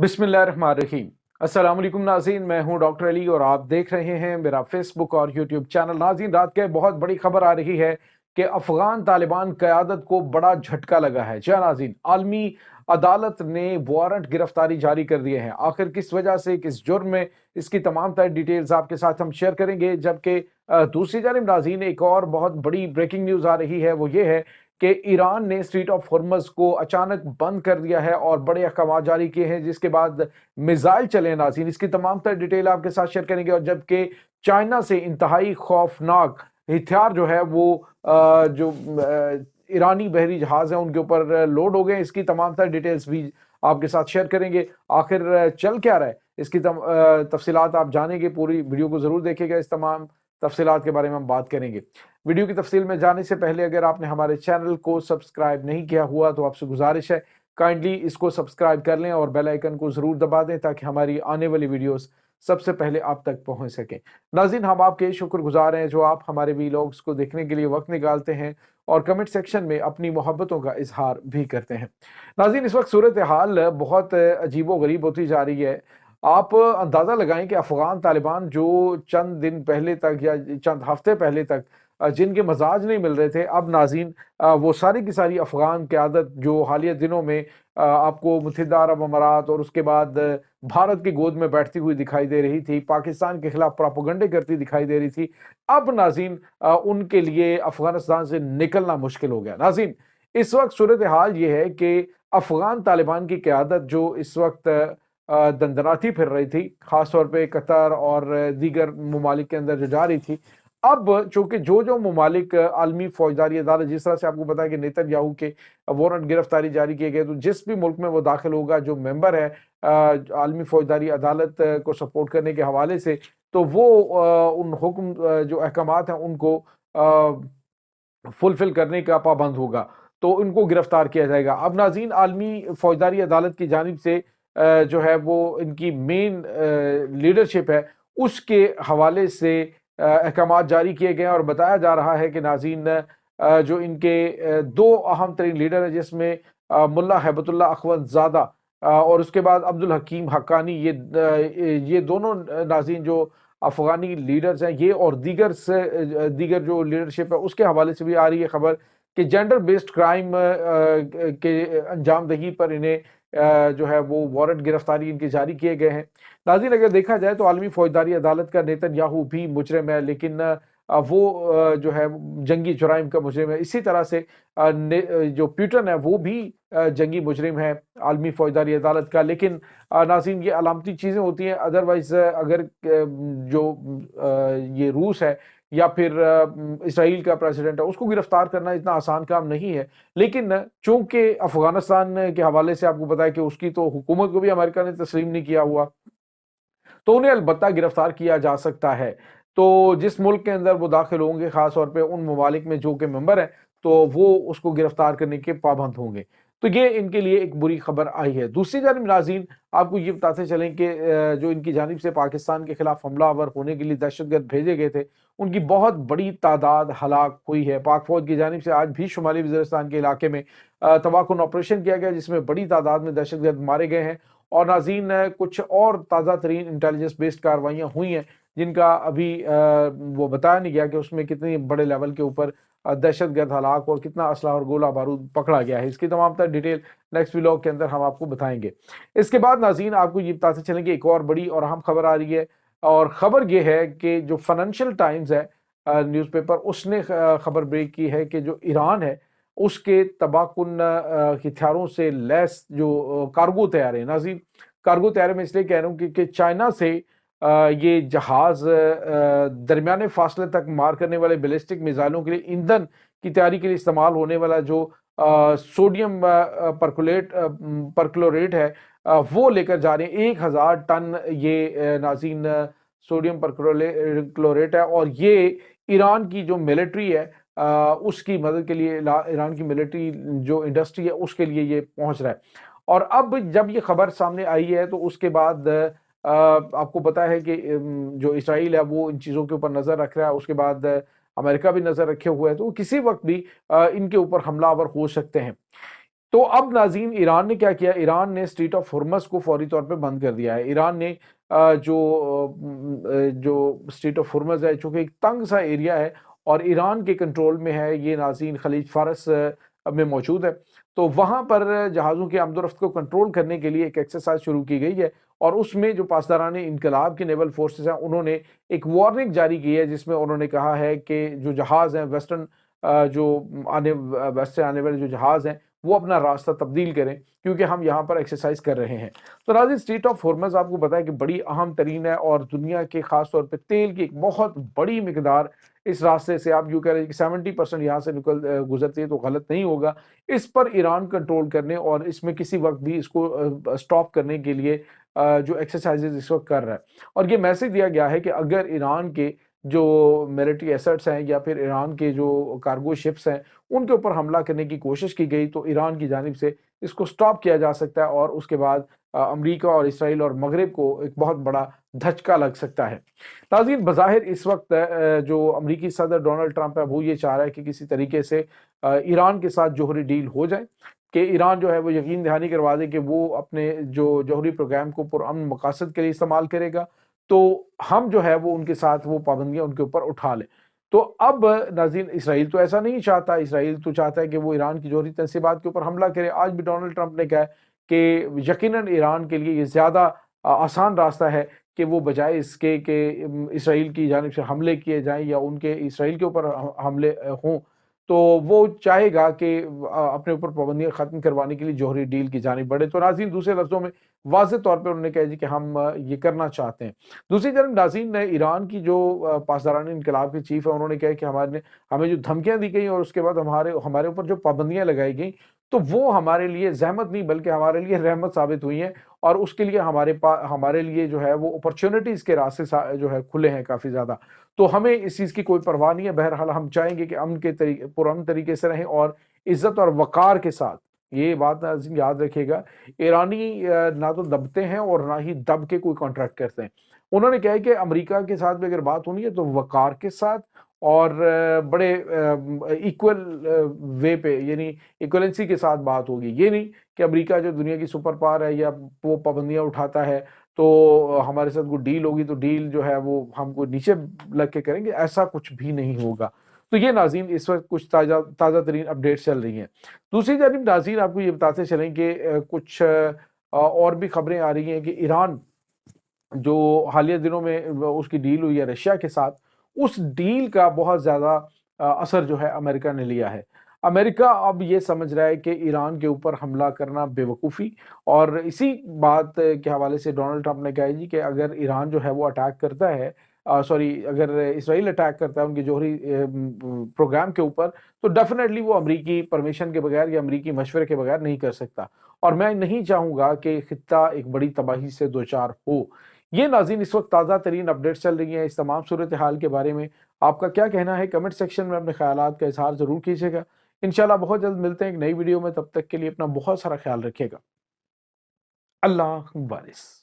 बिस्मिल्लाहिर्रहमानिर्रहीम। अस्सलाम वालेकुम नाज़रीन, मैं हूं डॉक्टर अली और आप देख रहे हैं मेरा फेसबुक और यूट्यूब चैनल। नाज़रीन, रात के बहुत बड़ी खबर आ रही है कि अफगान तालिबान क़यादत को बड़ा झटका लगा है। जी हाँ नाज़रीन, आलमी अदालत ने वारंट गिरफ्तारी जारी कर दिए हैं। आखिर किस वजह से, किस जुर्म में, इसकी तमाम तर डिटेल्स आपके साथ हम शेयर करेंगे। जबकि दूसरी जानिब नाज़रीन, एक और बहुत बड़ी ब्रेकिंग न्यूज़ आ रही है, वो ये है कि ईरान ने स्ट्रीट ऑफ हॉर्मज़ को अचानक बंद कर दिया है और बड़े अहकाम जारी किए हैं, जिसके बाद मिसाइल चले नाज़रीन। इसकी तमाम तर डिटेल आपके साथ शेयर करेंगे। और जबकि चाइना से इंतहाई खौफनाक हथियार जो है वो ईरानी बहरी जहाज है उनके ऊपर लोड हो गए, इसकी तमाम तर डिटेल्स भी आपके साथ शेयर करेंगे। आखिर चल क्या रहा है, इसकी तफसीलात आप जानेंगे। पूरी वीडियो को जरूर देखिएगा, इस तमाम तफसीलात के बारे में हम बात करेंगे। वीडियो की तफसील में जाने से पहले अगर आपने हमारे चैनल को सब्सक्राइब नहीं किया हुआ तो आपसे गुजारिश है, काइंडली इसको सब्सक्राइब कर लें और बेल आइकन को जरूर दबा दें ताकि हमारी आने वाली वीडियोस सबसे पहले आप तक पहुंच सके। नाज़रीन, हम आपके शुक्रगुजार हैं जो आप हमारे वीलॉग्स को देखने के लिए वक्त निकालते हैं और कमेंट सेक्शन में अपनी मोहब्बतों का इजहार भी करते हैं। नाज़रीन, इस वक्त सूरत हाल बहुत अजीबो गरीब होती जा रही है। आप अंदाज़ा लगाएं कि अफगान तालिबान जो चंद दिन पहले तक या चंद हफ्ते पहले तक जिनके मजाज नहीं मिल रहे थे, अब नाज़रीन वो सारी की सारी अफगान क़यादत जो हालिया दिनों में आपको मुत्तहिदा अरब अमारात और उसके बाद भारत की गोद में बैठती हुई दिखाई दे रही थी, पाकिस्तान के खिलाफ प्रोपेगेंडे करती दिखाई दे रही थी, अब नाज़रीन उनके लिए अफगानिस्तान से निकलना मुश्किल हो गया। नाज़रीन, इस वक्त सूरत हाल ये है कि अफगान तालिबान की क़यादत जो इस वक्त दंदनाती फिर रही थी, खासतौर पे कतर और दीगर ममालिक के अंदर जो जा रही थी, अब चूंकि जो जो ममालिक आलमी फौजदारी अदालत, जिस तरह से आपको पता है कि नेतन्याहू के वारंट गिरफ्तारी जारी किए गए, तो जिस भी मुल्क में वो दाखिल होगा, जो मेंबर है आलमी फौजदारी अदालत को सपोर्ट करने के हवाले से, तो वो उन हुक्म जो अहकामात हैं उनको फुलफिल करने का पाबंद होगा, तो उनको गिरफ्तार किया जाएगा। अब नाज़रीन, आलमी फौजदारी अदालत की जानिब से जो है वो इनकी मेन लीडरशिप है, उसके हवाले से अहकामात जारी किए गए हैं और बताया जा रहा है कि नाज़रीन जो इनके दो अहम तरीन लीडर हैं, जिसमें मुल्ला हैबतुल्ला अखवंदज़ादा और उसके बाद अब्दुल हकीम हक्कानी, ये दोनों नाज़रीन जो अफगानी लीडर्स हैं, ये और दीगर जो लीडरशिप है उसके हवाले से भी आ रही है खबर कि जेंडर बेस्ड क्राइम के अंजाम दही पर इन्हें जो है वो वारंट गिरफ्तारी इनके जारी किए गए हैं। नाज़रीन, अगर देखा जाए तो आलमी फौजदारी अदालत का नेतन्याहू भी मुजरिम है, लेकिन वो जो है जंगी जुराइम का मुजरिम है। इसी तरह से जो पुतिन है वो भी जंगी मुजरिम है आलमी फौजदारी अदालत का। लेकिन नाज़रीन, ये अलामती चीज़ें होती हैं। अदरवाइज अगर जो ये रूस है या फिर इसराइल का प्रेसिडेंट है, उसको गिरफ्तार करना इतना आसान काम नहीं है। लेकिन चूंकि अफगानिस्तान के हवाले से आपको पता है कि उसकी तो हुकूमत को भी अमेरिका ने तस्लीम नहीं किया हुआ, तो उन्हें अलबत्ता गिरफ्तार किया जा सकता है। तो जिस मुल्क के अंदर वो दाखिल होंगे, खास तौर पे उन ममालिक में जो कि मेंबर हैं, तो वो उसको गिरफ्तार करने के पाबंद होंगे। तो ये इनके लिए एक बुरी खबर आई है। दूसरी जानिब नाज़रीन, आपको ये बताते चलें कि जो इनकी जानिब से पाकिस्तान के खिलाफ हमलावर होने के लिए दहशतगर्द भेजे गए थे, उनकी बहुत बड़ी तादाद हलाक हुई है। पाक फौज की जानिब से आज भी शुमाली वज़ीरिस्तान के इलाके में तबाहकुन ऑपरेशन किया गया, जिसमें बड़ी तादाद में दहशतगर्द मारे गए हैं। और नाज़रीन, कुछ और ताज़ा तरीन इंटेलिजेंस बेस्ड कार्रवाइयाँ हुई हैं, जिनका अभी वो बताया नहीं गया कि उसमें कितने बड़े लेवल के ऊपर दहशतगर्द हलाक और कितना असला और गोला बारूद पकड़ा गया है। इसकी तमाम तर डिटेल नेक्स्ट व्लॉग के अंदर हम आपको बताएंगे। इसके बाद नाज़रीन, आपको ये बताते चलें कि एक और बड़ी और अहम खबर आ रही है, और खबर ये है कि जो फाइनेंशियल टाइम्स है न्यूज़पेपर, उसने खबर ब्रेक की है कि जो ईरान है उसके तबाहकुन हथियारों से लैस जो कार्गो तैयार है। नाज़रीन, कार्गो तैयार मैं इसलिए कह रहा हूँ क्योंकि चाइना से ये जहाज दरमियाने फासले तक मार करने वाले बैलिस्टिक मिसाइलों के लिए ईंधन की तैयारी के लिए इस्तेमाल होने वाला जो सोडियम परक्लोरेट है, वो लेकर जा रहे हैं। 1000 टन ये नाज़रीन सोडियम परक्लोरेट है, और ये ईरान की जो मिलिट्री है उसकी मदद के लिए, ईरान की मिलिट्री जो इंडस्ट्री है उसके लिए ये पहुंच रहा है। और अब जब ये खबर सामने आई है तो उसके बाद आपको पता है कि जो इसराइल है वो इन चीज़ों के ऊपर नज़र रख रहा है, उसके बाद अमेरिका भी नज़र रखे हुए है, तो किसी वक्त भी इनके ऊपर हमलावर हो सकते हैं। تو اب ناظرین ایران نے کیا کیا؟ ایران نے اسٹریٹ آف ہرمز کو فوری طور پہ بند کر دیا ہے۔ ایران نے جو اسٹریٹ آف ہرمز ہے، چونکہ ایک تنگ سا ایریا ہے اور ایران کے کنٹرول میں ہے، یہ ناظرین خلیج فارس میں موجود ہے، تو وہاں پر جہازوں کی آمد و رفت کو کنٹرول کرنے کے لیے ایک ایکسرسائز شروع کی گئی ہے، اور اس میں جو پاسداران انقلاب کے نیول فورسز ہیں انہوں نے ایک وارننگ جاری کی ہے، جس میں انہوں نے کہا ہے کہ جو جہاز ہیں جو ویسٹ سے آنے والے جو جہاز ہیں وہ اپنا راستہ تبدیل کریں، کیونکہ ہم یہاں پر ایکسرسائز کر رہے ہیں۔ تو ناظرین اسٹریٹ آف ہرمز آپ کو پتا ہے کہ بڑی اہم ترین ہے، اور دنیا کے خاص طور پہ تیل کی ایک بہت بڑی مقدار اس راستے سے، آپ یوں کہہ رہے ہیں کہ 70% یہاں سے گزرتی ہے، تو غلط نہیں ہوگا۔ اس پر ایران کنٹرول کرنے اور اس میں کسی وقت بھی اس کو سٹاپ کرنے کے لیے جو ایکسرسائزز اس وقت کر رہا ہے، اور یہ میسج دیا گیا ہے کہ اگر ایران کے جو میلیٹری ایسٹس ہیں یا پھر ایران کے جو کارگو شپس ہیں ان کے اوپر حملہ کرنے کی کوشش کی گئی تو ایران کی جانب سے اس کو سٹاپ کیا جا سکتا ہے، اور اس کے بعد امریکہ اور اسرائیل اور مغرب کو ایک بہت بڑا دھچکا لگ سکتا ہے۔ ناظرین بظاہر اس وقت جو امریکی صدر ڈونلڈ ٹرمپ ہے وہ یہ چاہ رہا ہے کہ کسی طریقے سے ایران کے ساتھ جوہری ڈیل ہو جائے، کہ ایران جو ہے وہ یقین دہانی کروا دے کہ وہ اپنے جو جوہری پروگرام کو پرامن مقاصد کے لیے استعمال کرے گا، تو ہم جو ہے وہ ان کے ساتھ وہ پابندیاں ان کے اوپر اٹھا لیں۔ تو اب ناظرین اسرائیل تو ایسا نہیں چاہتا، اسرائیل تو چاہتا ہے کہ وہ ایران کی جوہری تنصیبات کے اوپر حملہ کرے۔ آج بھی ڈونلڈ ٹرمپ نے کہا ہے کہ یقیناً ایران کے لیے یہ زیادہ آسان راستہ ہے کہ وہ بجائے اس کے کہ اسرائیل کی جانب سے حملے کیے جائیں یا ان کے اسرائیل کے اوپر حملے ہوں، تو وہ چاہے گا کہ اپنے اوپر پابندیاں ختم کروانے کے لیے جوہری ڈیل کی جانب بڑھے۔ تو ناظرین دوسرے لفظوں میں واضح طور پہ انہوں نے کہا جی کہ ہم یہ کرنا چاہتے ہیں۔ دوسری جانب ناظرین نے ایران کی جو پاسداران انقلاب کے چیف ہے انہوں نے کہا کہ ہمیں جو دھمکیاں دی گئی اور اس کے بعد ہمارے اوپر جو پابندیاں لگائی گئیں تو وہ ہمارے لیے زحمت نہیں بلکہ ہمارے لیے رحمت ثابت ہوئی ہیں، اور اس کے لیے ہمارے لیے جو ہے وہ اپرچونٹیز کے راستے جو ہے کھلے ہیں کافی زیادہ۔ تو ہمیں اس چیز کی کوئی پرواہ نہیں ہے، بہرحال ہم چاہیں گے کہ پرامن طریقے سے رہیں اور عزت اور وقار کے ساتھ۔ یہ بات یاد رکھیے گا، ایرانی نہ تو دبتے ہیں اور نہ ہی دب کے کوئی کانٹریکٹ کرتے ہیں۔ انہوں نے کہا ہے کہ امریکہ کے ساتھ بھی اگر بات ہونی ہے تو وقار کے ساتھ اور بڑے ایکول وے پہ، یعنی ایکولنسی کے ساتھ بات ہوگی۔ یہ نہیں کہ امریکہ جو دنیا کی سپر پاور ہے یا وہ پابندیاں اٹھاتا ہے تو ہمارے ساتھ کوئی ڈیل ہوگی تو ڈیل جو ہے وہ ہم کو نیچے لگ کے کریں گے، ایسا کچھ بھی نہیں ہوگا۔ تو یہ ناظرین اس وقت کچھ تازہ ترین اپڈیٹس چل رہی ہیں۔ دوسری جانب ناظرین آپ کو یہ بتاتے چلیں کہ کچھ اور بھی خبریں آ رہی ہیں کہ ایران جو حالیہ دنوں میں اس کی ڈیل ہوئی ہے رشیا کے ساتھ، اس ڈیل کا بہت زیادہ اثر جو ہے امریکہ نے لیا ہے۔ امریکہ اب یہ سمجھ رہا ہے کہ ایران کے اوپر حملہ کرنا بے وقوفی، اور اسی بات کے حوالے سے ڈونلڈ ٹرمپ نے کہا جی کہ اگر ایران جو ہے وہ اٹیک کرتا ہے اگر اسرائیل اٹیک کرتا ہے ان کے جوہری پروگرام کے اوپر، تو ڈیفینیٹلی وہ امریکی پرمیشن کے بغیر یا امریکی مشورے کے بغیر نہیں کر سکتا، اور میں نہیں چاہوں گا کہ خطہ ایک بڑی تباہی سے دوچار ہو۔ یہ ناظرین اس وقت تازہ ترین اپڈیٹس چل رہی ہیں۔ اس تمام صورتحال کے بارے میں آپ کا کیا کہنا ہے؟ کمنٹ سیکشن میں اپنے خیالات کا اظہار ضرور کیجیے گا۔ انشاءاللہ بہت جلد ملتے ہیں ایک نئی ویڈیو میں، تب تک کے لیے اپنا بہت سارا خیال رکھیے گا۔ اللہ حافظ۔